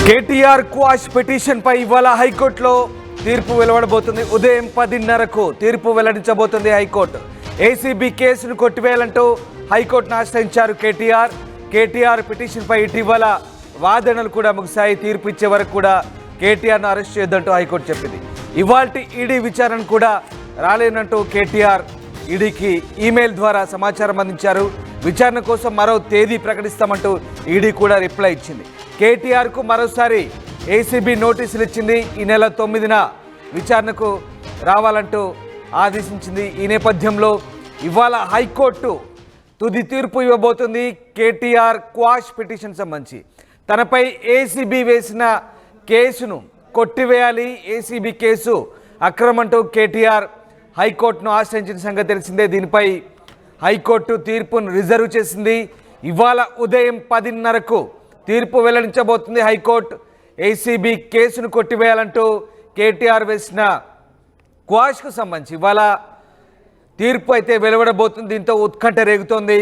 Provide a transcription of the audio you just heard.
KTR quash petition పై ఇవాళ హైకోర్టులో తీర్పు వెలువడబోతుంది. ఉదయం 10:30కు తీర్పు వెల్లడించబోతుంది హైకోర్టు. ఏసీబీ కేసును కొట్టివేయాలంటూ హైకోర్టును ఆశ్రయించారు కేటీఆర్ పిటిషన్ పై ఇటీవల వాదనలు కూడా ముగిశాయి. తీర్పు ఇచ్చే వరకు కూడా కేటీఆర్ను అరెస్ట్ చేయొద్దంటూ హైకోర్టు చెప్పింది. ఇవాల్టి ఈడీ విచారణ కూడా రాలేనంటూ కేటీఆర్ ఈడీకి ఈమెయిల్ ద్వారా సమాచారం అందించారు. విచారణ కోసం మరో తేదీ ప్రకటిస్తామంటూ ఈడీ కూడా రిప్లై ఇచ్చింది. కేటీఆర్కు మరోసారి ఏసీబీ నోటీసులు ఇచ్చింది. ఈ నెల 9న విచారణకు రావాలంటూ ఆదేశించింది. ఈ నేపథ్యంలో ఇవాళ హైకోర్టు తుది తీర్పు ఇవ్వబోతుంది. కేటీఆర్ క్వాష్ పిటిషన్ సంబంధించి తనపై ఏసీబీ వేసిన కేసును కొట్టివేయాలి, ఏసీబీ కేసు అక్రమంటూ కేటీఆర్ హైకోర్టును ఆశ్రయించిన సంగతి తెలిసిందే. దీనిపై హైకోర్టు తీర్పును రిజర్వ్ చేసింది. ఇవాళ ఉదయం 10:30కు తీర్పు వెల్లడించబోతుంది హైకోర్టు. ఏసీబీ కేసును కొట్టివేయాలంటూ కేటీఆర్ వేసిన క్వాష్కు సంబంధించి ఇవాళ తీర్పు అయితే వెలువడబోతుంది. దీంతో ఉత్కంఠ రేగుతోంది.